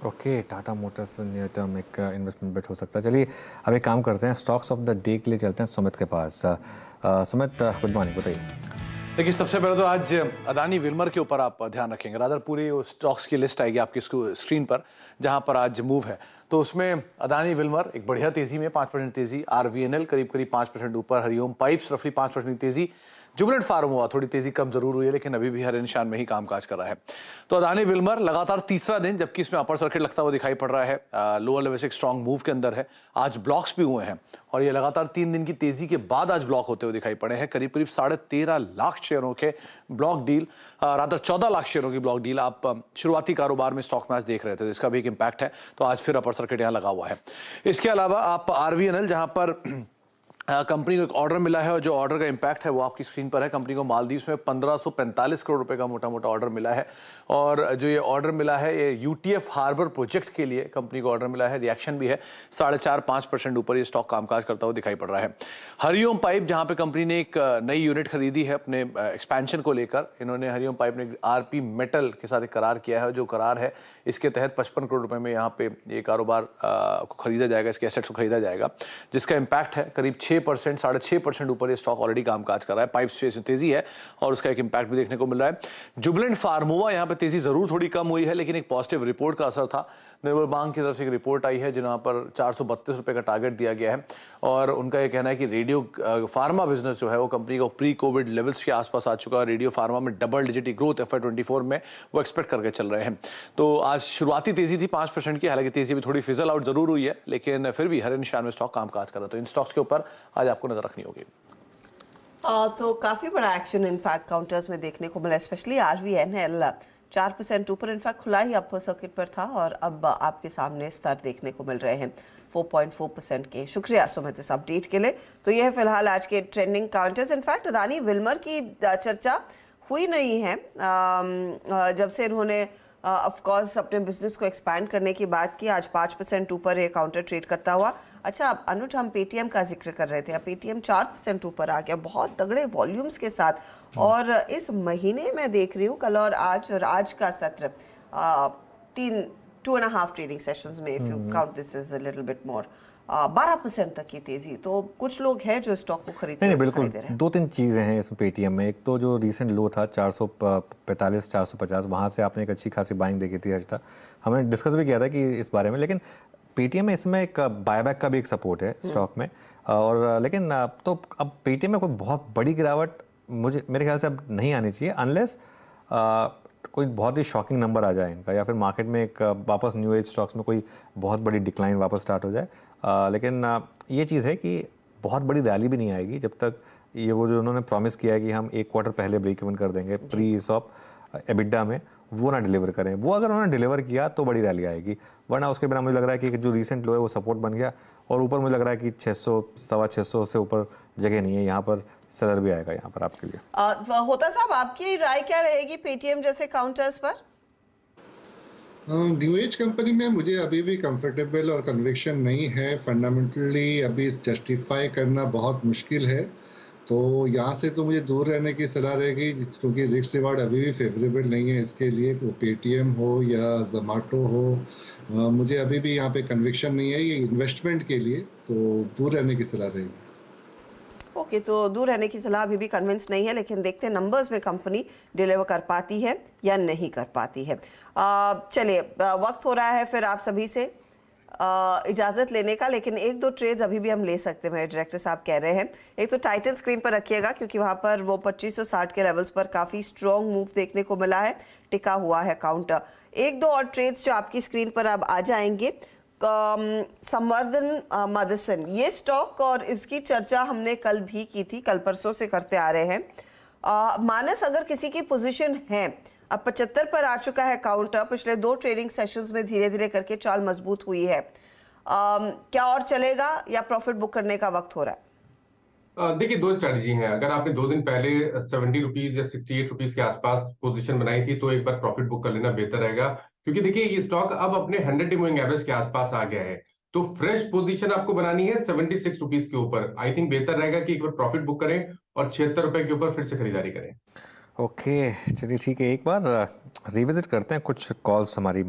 Okay, Tata Motors near term एक investment बेट हो सकता है। चलिए अब एक काम करते हैं, स्टॉक्स ऑफ द डे के लिए चलते हैं सुमित के पास। सुमित, गुड मॉर्निंग, बताइए। देखिए, सबसे पहले तो आज अदानी विल्मर के ऊपर आप ध्यान रखेंगे। रादर पूरी स्टॉक्स की लिस्ट आएगी आपकी स्क्रीन पर, जहां पर आज मूव है। तो उसमें अदानी विल्मर एक बढ़िया तेजी में 5% तेजी, आरवीएनएल करीब करीब 5% ऊपर, हरिओम पाइप्स रफली 5% तेजी, जुबिलेंट फार्मा थोड़ी तेजी कम जरूर हुई है लेकिन अभी भी हरे निशान में ही कामकाज कर रहा है। तो अदानी विल्मर लगातार तीसरा दिन, जबकि इसमें अपर सर्किट लगता हुआ दिखाई पड़ रहा है, लोअर लेवल से एक स्ट्रॉन्ग मूव के अंदर है। आज ब्लॉक्स भी हुए हैं और ये लगातार 3 दिन की तेजी के बाद आज ब्लॉक होते हुए दिखाई पड़े हैं। करीब करीब 13.5 लाख शेयरों के ब्लॉक डील, रादर 14 लाख शेयरों की ब्लॉक डील आप शुरुआती कारोबार में स्टॉक में आज देख रहे थे, तो इसका भी एक इंपैक्ट है। तो आज फिर अपर सर्किट यहाँ लगा हुआ है। इसके अलावा आप आरवीएनएल, जहां पर कंपनी को एक ऑर्डर मिला है और जो ऑर्डर का इंपैक्ट है वो आपकी स्क्रीन पर है। कंपनी को मालदीव्स में 1545 करोड़ रुपए का मोटा मोटा ऑर्डर मिला है और जो ये ऑर्डर मिला है ये यूटीएफ हार्बर प्रोजेक्ट के लिए कंपनी को ऑर्डर मिला है। रिएक्शन भी है 4.5-5% ऊपर ये स्टॉक कामकाज करता हुआ दिखाई पड़ रहा है। हरिओम पाइप, जहां पे कंपनी ने एक नई यूनिट खरीदी है अपने एक्सपेंशन को लेकर, इन्होंने हरिओम पाइप ने आरपी मेटल के साथ एक करार किया है। जो करार है इसके तहत 55 करोड़ रुपए में यहाँ पे ये कारोबार को खरीदा जाएगा, इसके एसेट्स को खरीदा जाएगा, जिसका इंपैक्ट है करीब 6%, 6.5% ऊपर ये स्टॉक ऑलरेडी कामकाज कर रहा है। पाइप स्पेस में तेजी है और उसका एक इंपैक्ट भी देखने को मिल रहा है। जुबिलेंट फार्मोवा, यहाँ पे तेजी जरूर थोड़ी कम हुई है लेकिन एक पॉजिटिव रिपोर्ट का असर था। निर्मल बैंक की तरफ से एक रिपोर्ट आई है जहां पर 432 रुपए का टारगेट दिया गया है और उनका यह कहना है कि रेडियो फार्मा बिजनेस जो है वो कंपनी को प्री कोविड लेवल्स के आसपास आ चुका है। रेडियो फार्मा में डबल डिजिट ग्रोथ FY24 में वो एक्सपेक्ट करके चल रहे हैं। तो आज शुरुआती तेजी थी 5% की, हालांकि तेजी भी थोड़ी फिजल आउट जरूर हुई है लेकिन फिर भी हरे निशान में स्टॉक कामकाज कर रहा है। तो इन स्टॉक्स के ऊपर आज आपको नजर रखनी होगी। तो काफी बड़ा एक्शन इनफैक्ट काउंटर्स में देखने को मिला, स्पेशली आरवीएनएल 4% ऊपर इनफैक्ट खुला ही अपर सर्किट पर था और अब आपके सामने स्तर देखने को मिल रहे हैं 4.4% के। शुक्रिया सुमित इस अपडेट के लिए। तो यह है फिलहाल आज के trending counters. In fact Adani Wilmer की चर्चा हुई नहीं है जब से इन्होंने ऑफ कोर्स अपने बिजनेस को एक्सपैंड करने की बात की। आज 5% ऊपर ये काउंटर ट्रेड करता हुआ। अच्छा अनुज, हम पेटीएम का जिक्र कर रहे थे, अब पेटीएम 4% ऊपर आ गया बहुत तगड़े वॉल्यूम्स के साथ। और इस महीने में देख रही हूँ कल और आज का सत्र 2.5 ट्रेडिंग सेशंस में, if you count this is a little bit more, 12% तक की तेजी। तो कुछ लोग हैं जो स्टॉक को खरीदते नहीं, बिल्कुल 2-3 चीज़ें हैं इसमें पेटीएम में। एक तो जो रीसेंट लो था 445 450, वहाँ से आपने एक अच्छी खासी बाइंग देखी थी आज तक। हमने डिस्कस भी किया था कि इस बारे में, लेकिन पेटीएम में इसमें एक बायबैक का भी एक सपोर्ट है स्टॉक में। और लेकिन तो अब पेटीएम में कोई बहुत बड़ी गिरावट मेरे ख्याल से अब नहीं आनी चाहिए, अनलेस कोई बहुत ही शॉकिंग नंबर आ जाए इनका, या फिर मार्केट में एक वापस न्यू एज स्टॉक्स में कोई बहुत बड़ी डिक्लाइन वापस स्टार्ट हो जाए। लेकिन ये चीज़ है कि बहुत बड़ी रैली भी नहीं आएगी जब तक ये वो जो उन्होंने प्रॉमिस किया है कि हम 1 क्वार्टर पहले ब्रेक इवन कर देंगे प्री ESOP एबिडा में, वो ना डिलीवर करें। वो अगर उन्होंने डिलीवर किया तो बड़ी रैली आएगी, वरना उसके बिना मुझे लग रहा है कि जो रीसेंट लो है वो सपोर्ट बन गया और ऊपर मुझे लग रहा है कि 600 650 से ऊपर जगह नहीं है, यहाँ पर सेलर भी आएगा यहाँ पर आपके लिए। होता साहब, आपकी राय क्या रहेगी पेटीएम जैसे काउंटर्स पर? न्यू एज कंपनी में मुझे अभी भी कंफर्टेबल और कन्विक्शन नहीं है। फंडामेंटली अभी जस्टिफाई करना बहुत मुश्किल है, तो यहाँ से तो मुझे दूर रहने की सलाह रहेगी क्योंकि रिस्क रिवार्ड अभी भी फेवरेबल नहीं है इसके लिए, वो पेटीएम हो या जोमेटो हो। मुझे अभी भी यहाँ पे कन्विक्शन नहीं है ये इन्वेस्टमेंट के लिए, तो दूर रहने की सलाह रहेगी। ओके, तो दूर रहने की सलाह अभी भी कन्विंस नहीं है, लेकिन देखते हैं नंबर्स में कंपनी डिलीवर कर पाती है या नहीं कर पाती है। चलिए, वक्त हो रहा है फिर आप सभी से इजाज़त लेने का, लेकिन 1-2 ट्रेड्स अभी भी हम ले सकते हैं, डायरेक्टर साहब कह रहे हैं। एक तो टाइटन स्क्रीन पर रखिएगा क्योंकि वहाँ पर वो 2560 के लेवल्स पर काफ़ी स्ट्रॉन्ग मूव देखने को मिला है, टिका हुआ है काउंटर। 1-2 और ट्रेड्स जो आपकी स्क्रीन पर अब आ जाएंगे। संवर्धन मदरसन, ये स्टॉक और इसकी चर्चा हमने कल भी की थी, कल परसों से करते आ रहे हैं। मानस, अगर किसी की पोजीशन है, अब 75 पर आ चुका है काउंटर, पिछले 2 ट्रेडिंग सेशंस में धीरे धीरे करके चाल मजबूत हुई है, क्या और चलेगा या प्रॉफिट बुक करने का वक्त हो रहा है? देखिए, 2 स्ट्रैटेजी हैं। अगर आपने 2 दिन पहले 70 रुपीज या 68 रुपीज के आसपास पोजीशन बनाई थी तो एक बार प्रॉफिट बुक कर लेना बेहतर रहेगा, क्योंकि देखिए ये स्टॉक अब अपने 100 डे मूविंग एवरेज के आसपास आ गया है। तो फ्रेश पोजीशन आपको बनानी है 76 रुपीज के ऊपर। आई थिंक बेहतर रहेगा कि एक बार प्रॉफिट बुक करें और 76 रुपए के ऊपर फिर से खरीदारी करें। ओके, चलिए ठीक है, एक बार रिविजिट करते हैं कुछ कॉल्स हमारी।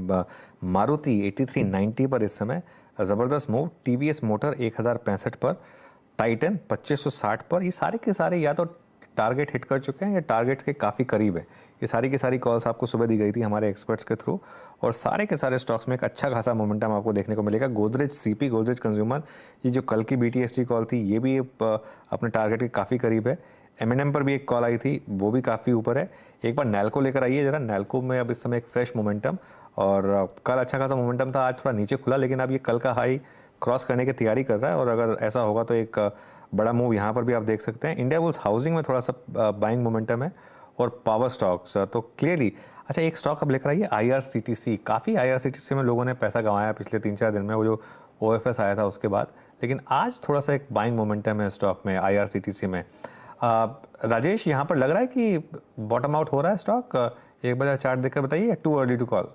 मारुति 8390 पर इस समय ज़बरदस्त मूव, टीवीएस मोटर 1065 पर, टाइटन 2560 पर। ये सारे के सारे या तो टारगेट हिट कर चुके हैं या टारगेट के काफ़ी करीब है। ये सारी की सारी कॉल्स आपको सुबह दी गई थी हमारे एक्सपर्ट्स के थ्रू, और सारे के सारे स्टॉक्स में एक अच्छा खासा मोमेंटम आपको देखने को मिलेगा। गोदरेज सीपी, गोदरेज कंज्यूमर, ये जो कल की बीटीएसटी कॉल थी, ये भी अपने टारगेट के काफ़ी करीब है। M&M पर भी एक कॉल आई थी, वो भी काफ़ी ऊपर है। एक बार नैल्को लेकर आइए जरा, नैल्को में अब इस समय एक फ्रेश मोमेंटम, और कल अच्छा खासा मोमेंटम था, आज थोड़ा नीचे खुला, लेकिन अब ये कल का हाई क्रॉस करने की तैयारी कर रहा है, और अगर ऐसा होगा तो एक बड़ा मूव यहाँ पर भी आप देख सकते हैं। इंडियाबुल्स हाउसिंग में थोड़ा सा बाइंग मोमेंटम है, और पावर स्टॉक्स तो क्लियरली अच्छा। एक स्टॉक अब लेकर आइए IRCTC। काफ़ी IRCTC में लोगों ने पैसा कमाया पिछले 3-4 दिन में, वो जो OFS आया था उसके बाद, लेकिन आज थोड़ा सा एक बाइंग मोमेंटम है स्टॉक में, IRCTC में। राजेश, यहाँ पर लग रहा है कि बॉटम आउट हो रहा है स्टॉक? एक बार चार्ट देखकर बताइए, टू अर्ली टू कॉल?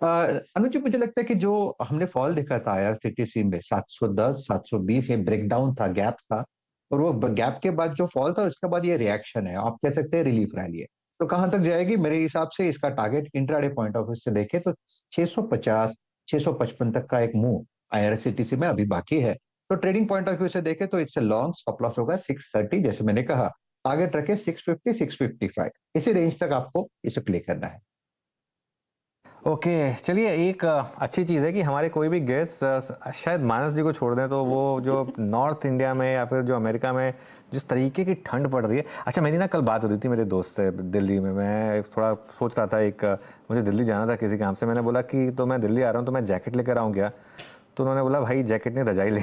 अनुज जी, मुझे लगता है कि जो हमने फॉल देखा था IRCTC में 710 720, ये ब्रेकडाउन था, गैप था, और वो गैप के बाद जो फॉल था उसके बाद ये रिएक्शन है, आप कह सकते हैं रिलीफ रैली है। तो कहां तक जाएगी? मेरे हिसाब से इसका target intraday point of view से देखें तो 650 655 तक का एक मूव IRCTC में अभी बाकी है। तो ट्रेडिंग पॉइंट ऑफ व्यू से देखें तो इससे लॉन्ग स्टॉप लॉस होगा 630, जैसे मैंने कहा। टारगेट रखे 650 655, इसी रेंज तक आपको इसे प्ले करना है। ओके, चलिए, एक अच्छी चीज़ है कि हमारे कोई भी गेस्ट शायद मानस जी को छोड़ दें तो वो जो नॉर्थ इंडिया में या फिर जो अमेरिका में जिस तरीके की ठंड पड़ रही है। अच्छा, मेरी ना कल बात हो रही थी मेरे दोस्त से दिल्ली में, मैं थोड़ा सोच रहा था, एक मुझे दिल्ली जाना था किसी काम से। मैंने बोला कि तो मैं दिल्ली आ रहा हूँ तो मैं जैकेट लेकर आऊँ क्या? तो उन्होंने बोला भाई जैकेट नहीं, रजाई ले।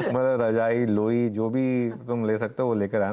मतलब रजाई, लोई, जो भी तुम ले सकते हो वो लेकर आना।